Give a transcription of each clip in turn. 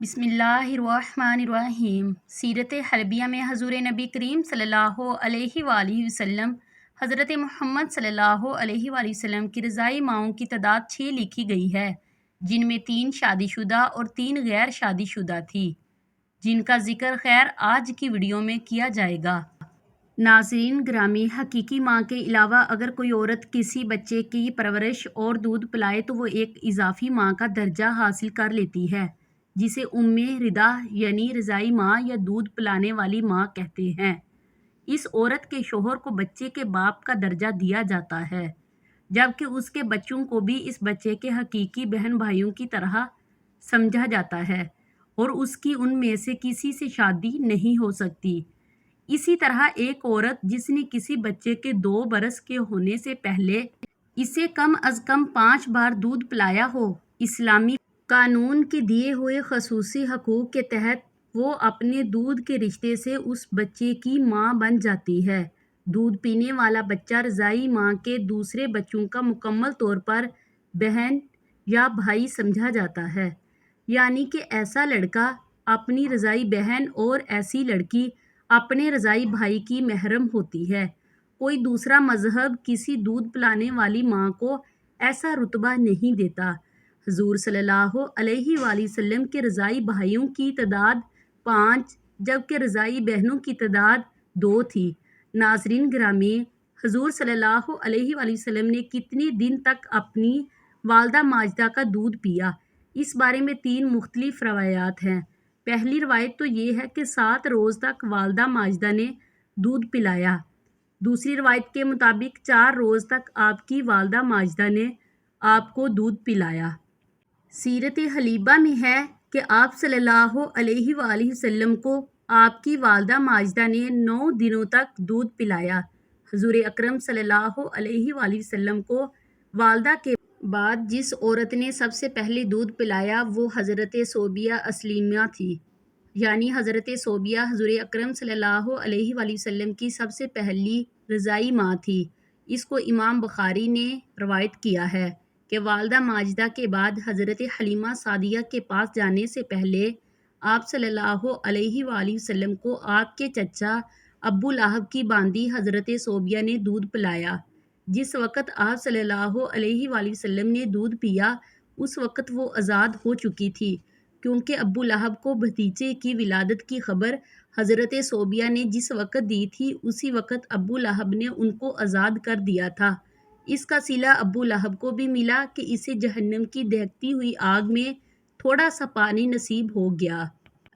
بسم اللہ الرحمن الرحیم۔ سیرت حلبیہ میں حضور نبی کریم صلی اللہ علیہ وآلہ وسلم حضرت محمد صلی اللہ علیہ وآلہ وسلم کی رضائی ماؤں کی تعداد 6 لکھی گئی ہے، جن میں 3 شادی شدہ اور 3 غیر شادی شدہ تھی، جن کا ذکر خیر آج کی ویڈیو میں کیا جائے گا۔ ناظرین گرامی، حقیقی ماں کے علاوہ اگر کوئی عورت کسی بچے کی پرورش اور دودھ پلائے تو وہ ایک اضافی ماں کا درجہ حاصل کر لیتی ہے، جسے ام رضع یعنی رضائی ماں یا دودھ پلانے والی ماں کہتے ہیں۔ اس عورت کے شوہر کو بچے کے باپ کا درجہ دیا جاتا ہے، جبکہ اس کے بچوں کو بھی اس بچے کے حقیقی بہن بھائیوں کی طرح سمجھا جاتا ہے اور اس کی ان میں سے کسی سے شادی نہیں ہو سکتی۔ اسی طرح ایک عورت جس نے کسی بچے کے 2 برس کے ہونے سے پہلے اسے کم از کم 5 بار دودھ پلایا ہو، اسلامی قانون کے دیے ہوئے خصوصی حقوق کے تحت وہ اپنے دودھ کے رشتے سے اس بچے کی ماں بن جاتی ہے۔ دودھ پینے والا بچہ رضائی ماں کے دوسرے بچوں کا مکمل طور پر بہن یا بھائی سمجھا جاتا ہے، یعنی کہ ایسا لڑکا اپنی رضائی بہن اور ایسی لڑکی اپنے رضائی بھائی کی محرم ہوتی ہے۔ کوئی دوسرا مذہب کسی دودھ پلانے والی ماں کو ایسا رتبہ نہیں دیتا۔ حضور صلی اللہ علیہ وآلہ وسلم کے رضائی بھائیوں کی تعداد 5 جبکہ رضائی بہنوں کی تعداد 2 تھی۔ ناظرین گرامی، حضور صلی اللہ علیہ وآلہ وسلم نے کتنے دن تک اپنی والدہ ماجدہ کا دودھ پیا؟ اس بارے میں 3 مختلف روایات ہیں۔ پہلی روایت تو یہ ہے کہ 7 روز تک والدہ ماجدہ نے دودھ پلایا۔ دوسری روایت کے مطابق 4 روز تک آپ کی والدہ ماجدہ نے آپ کو دودھ پلایا۔ سیرت حلیبہ میں ہے کہ آپ صلی اللہ علیہ وآلہ وسلم کو آپ کی والدہ ماجدہ نے 9 دنوں تک دودھ پلایا۔ حضور اکرم صلی اللہ علیہ وآلہ وسلم کو والدہ کے بعد جس عورت نے سب سے پہلے دودھ پلایا وہ حضرت صوبیہ اسلمیہ تھی، یعنی حضرت صوبیہ حضور اکرم صلی اللہ علیہ وآلہ وسلم کی سب سے پہلی رضائی ماں تھی۔ اس کو امام بخاری نے روایت کیا ہے کہ والدہ ماجدہ کے بعد حضرت حلیمہ سعدیہ کے پاس جانے سے پہلے آپ صلی اللہ علیہ وآلہ وسلم کو آپ کے چچا ابو لہب کی باندی حضرت صوبیہ نے دودھ پلایا۔ جس وقت آپ صلی اللہ علیہ وآلہ وسلم نے دودھ پیا اس وقت وہ آزاد ہو چکی تھی، کیونکہ ابو لہب کو بھتیجے کی ولادت کی خبر حضرت صوبیہ نے جس وقت دی تھی اسی وقت ابو لہب نے ان کو آزاد کر دیا تھا۔ اس کا صلہ ابو لہب کو بھی ملا کہ اسے جہنم کی دہکتی ہوئی آگ میں تھوڑا سا پانی نصیب ہو گیا۔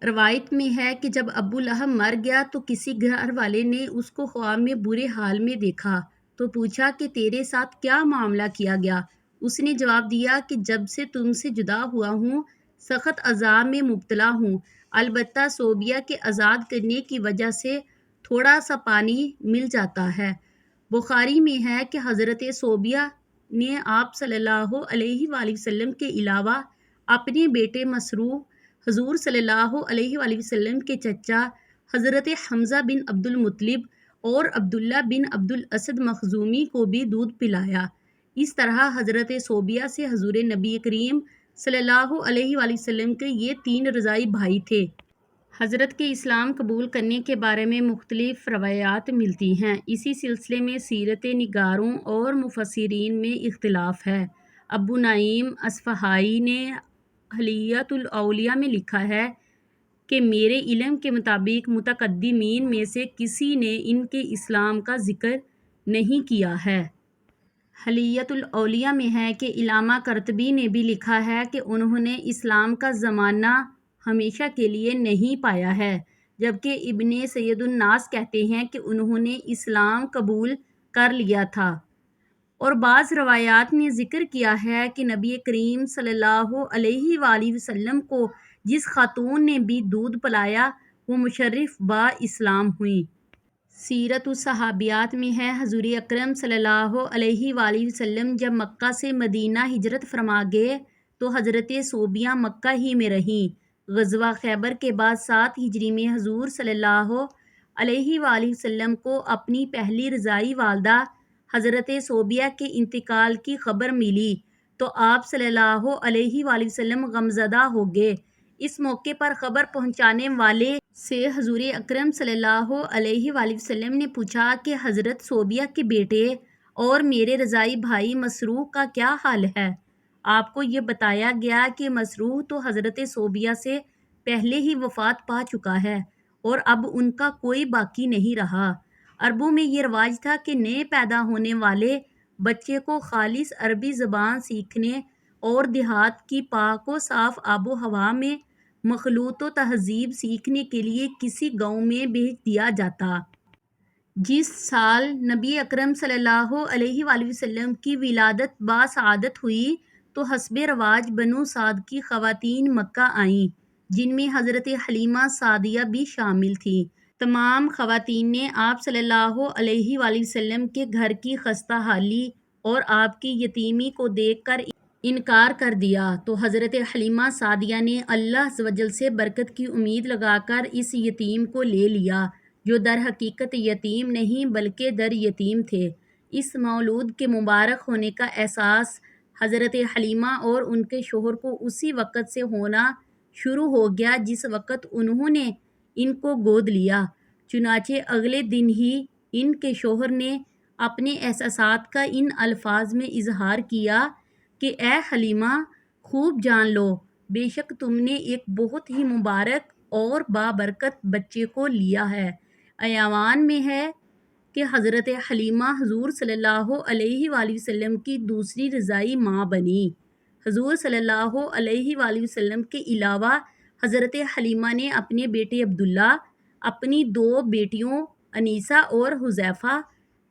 روایت میں ہے کہ جب ابو لہب مر گیا تو کسی گھر والے نے اس کو خواب میں برے حال میں دیکھا تو پوچھا کہ تیرے ساتھ کیا معاملہ کیا گیا؟ اس نے جواب دیا کہ جب سے تم سے جدا ہوا ہوں سخت عذاب میں مبتلا ہوں، البتہ صوبیہ کے آزاد کرنے کی وجہ سے تھوڑا سا پانی مل جاتا ہے۔ بخاری میں ہے کہ حضرت صوبیہ نے آپ صلی اللہ علیہ وآلہ وسلم کے علاوہ اپنے بیٹے مسروع حضور صلی اللہ علیہ وآلہ وسلم کے چچا حضرت حمزہ بن عبد المطلب اور عبداللہ بن عبد الاسد مخزومی کو بھی دودھ پلایا۔ اس طرح حضرت صوبیہ سے حضور نبی کریم صلی اللہ علیہ وآلہ وسلم کے یہ 3 رضائی بھائی تھے۔ حضرت کے اسلام قبول کرنے کے بارے میں مختلف روایات ملتی ہیں۔ اسی سلسلے میں سیرت نگاروں اور مفسرین میں اختلاف ہے۔ ابو نعیم اصفہانی نے حلیۃ الاولیاء میں لکھا ہے کہ میرے علم کے مطابق متقدمین میں سے کسی نے ان کے اسلام کا ذکر نہیں کیا ہے۔ حلیۃ الاولیاء میں ہے کہ علامہ قرطبی نے بھی لکھا ہے کہ انہوں نے اسلام کا زمانہ ہمیشہ کے لیے نہیں پایا ہے، جبکہ ابن سید الناس کہتے ہیں کہ انہوں نے اسلام قبول کر لیا تھا، اور بعض روایات میں ذکر کیا ہے کہ نبی کریم صلی اللہ علیہ وآلہ وسلم کو جس خاتون نے بھی دودھ پلایا وہ مشرف با اسلام ہوئیں۔ سیرت الصحابیات میں ہے حضور اکرم صلی اللہ علیہ وآلہ وسلم جب مکہ سے مدینہ ہجرت فرما گئے تو حضرت صوبیہ مکہ ہی میں رہیں۔ غزوہ خیبر کے بعد 7 ہجری میں حضور صلی اللہ علیہ وآلہ وسلم کو اپنی پہلی رضائی والدہ حضرت صوبیہ کے انتقال کی خبر ملی تو آپ صلی اللہ علیہ وآلہ وسلم غمزدہ ہو گئے۔ اس موقع پر خبر پہنچانے والے سے حضور اکرم صلی اللہ علیہ وآلہ وسلم نے پوچھا کہ حضرت صوبیہ کے بیٹے اور میرے رضائی بھائی مسروح کا کیا حال ہے؟ آپ کو یہ بتایا گیا کہ مسروح تو حضرت صوبیہ سے پہلے ہی وفات پا چکا ہے اور اب ان کا کوئی باقی نہیں رہا۔ عربوں میں یہ رواج تھا کہ نئے پیدا ہونے والے بچے کو خالص عربی زبان سیکھنے اور دیہات کی پاک و صاف آب و ہوا میں مخلوط و تہذیب سیکھنے کے لیے کسی گاؤں میں بھیج دیا جاتا۔ جس سال نبی اکرم صلی اللہ علیہ وآلہ وسلم کی ولادت باسعادت ہوئی تو حسب رواج بنو سعد کی خواتین مکہ آئیں، جن میں حضرت حلیمہ سعدیہ بھی شامل تھیں۔ تمام خواتین نے آپ صلی اللہ علیہ وآلہ وسلم کے گھر کی خستہ حالی اور آپ کی یتیمی کو دیکھ کر انکار کر دیا تو حضرت حلیمہ سعدیہ نے اللہ عز و جل سے برکت کی امید لگا کر اس یتیم کو لے لیا، جو در حقیقت یتیم نہیں بلکہ در یتیم تھے۔ اس مولود کے مبارک ہونے کا احساس حضرت حلیمہ اور ان کے شوہر کو اسی وقت سے ہونا شروع ہو گیا جس وقت انہوں نے ان کو گود لیا۔ چنانچہ اگلے دن ہی ان کے شوہر نے اپنے احساسات کا ان الفاظ میں اظہار کیا کہ اے حلیمہ، خوب جان لو، بے شک تم نے ایک بہت ہی مبارک اور بابرکت بچے کو لیا ہے۔ ایوان میں ہے کہ حضرت حلیمہ حضور صلی اللہ علیہ وآلہ وسلم کی دوسری رضائی ماں بنی۔ حضور صلی اللہ علیہ وآلہ وسلم کے علاوہ حضرت حلیمہ نے اپنے بیٹے عبداللہ، اپنی دو بیٹیوں انیسہ اور حذیفہ،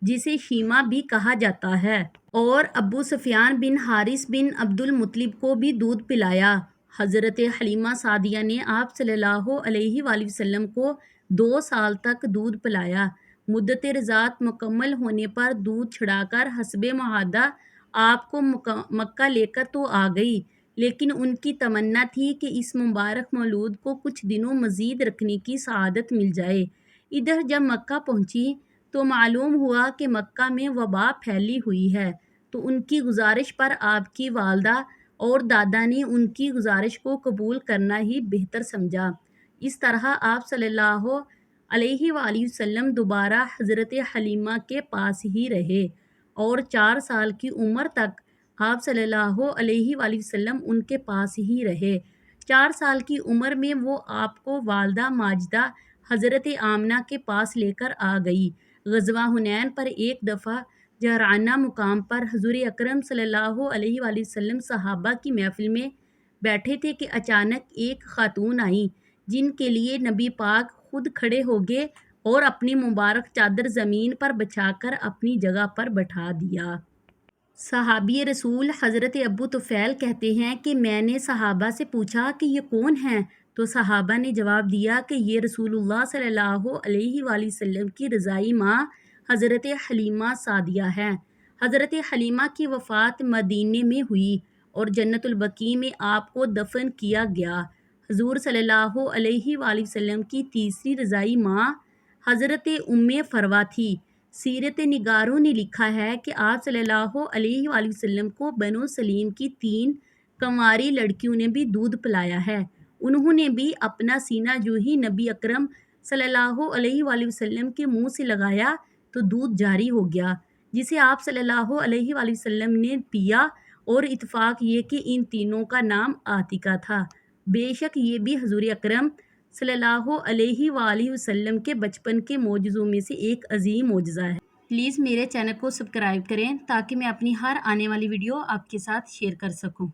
جسے شیمہ بھی کہا جاتا ہے، اور ابو سفیان بن حارث بن عبد المطلب کو بھی دودھ پلایا۔ حضرت حلیمہ سعدیہ نے آپ صلی اللہ علیہ وآلہ وسلم کو 2 سال تک دودھ پلایا۔ مدت رضاعت مکمل ہونے پر دودھ چھڑا کر حسب معاہدہ آپ کو مکہ لے کر تو آ گئی، لیکن ان کی تمنا تھی کہ اس مبارک مولود کو کچھ دنوں مزید رکھنے کی سعادت مل جائے۔ ادھر جب مکہ پہنچی تو معلوم ہوا کہ مکہ میں وبا پھیلی ہوئی ہے، تو ان کی گزارش پر آپ کی والدہ اور دادا نے ان کی گزارش کو قبول کرنا ہی بہتر سمجھا۔ اس طرح آپ صلی اللہ علیہ وآلہ وسلم دوبارہ حضرت حلیمہ کے پاس ہی رہے اور 4 سال کی عمر تک آپ صلی اللہ علیہ وآلہ وسلم ان کے پاس ہی رہے۔ 4 سال کی عمر میں وہ آپ کو والدہ ماجدہ حضرت آمنہ کے پاس لے کر آ گئی۔ غزوہ حنین پر ایک دفعہ جرعانہ مقام پر حضور اکرم صلی اللہ علیہ وآلہ وسلم صحابہ کی محفل میں بیٹھے تھے کہ اچانک ایک خاتون آئیں، جن کے لیے نبی پاک خود کھڑے ہو گئے اور اپنی مبارک چادر زمین پر بچھا کر اپنی جگہ پر بٹھا دیا۔ صحابی رسول حضرت ابو طفیل کہتے ہیں کہ میں نے صحابہ سے پوچھا کہ یہ کون ہیں؟ تو صحابہ نے جواب دیا کہ یہ رسول اللہ صلی اللہ علیہ وآلہ وسلم کی رضائی ماں حضرت حلیمہ سعدیہ ہیں۔ حضرت حلیمہ کی وفات مدینے میں ہوئی اور جنت البقیع میں آپ کو دفن کیا گیا۔ حضور صلی اللہ علیہ وآلہ وسلم کی تیسری رضائی ماں حضرت ام فروہ تھی۔ سیرت نگاروں نے لکھا ہے کہ آپ صلی اللہ علیہ وآلہ وسلم کو بنو سلیم کی 3 کنواری لڑکیوں نے بھی دودھ پلایا ہے۔ انہوں نے بھی اپنا سینہ جو ہی نبی اکرم صلی اللہ علیہ وآلہ وسلم کے منہ سے لگایا تو دودھ جاری ہو گیا، جسے آپ صلی اللہ علیہ وآلہ وسلم نے پیا، اور اتفاق یہ کہ ان تینوں کا نام عاتکہ تھا۔ بے شک یہ بھی حضور اکرم صلی اللہ علیہ وآلہ وسلم کے بچپن کے معجزوں میں سے ایک عظیم معجزہ ہے۔ پلیز میرے چینل کو سبسکرائب کریں تاکہ میں اپنی ہر آنے والی ویڈیو آپ کے ساتھ شیئر کر سکوں۔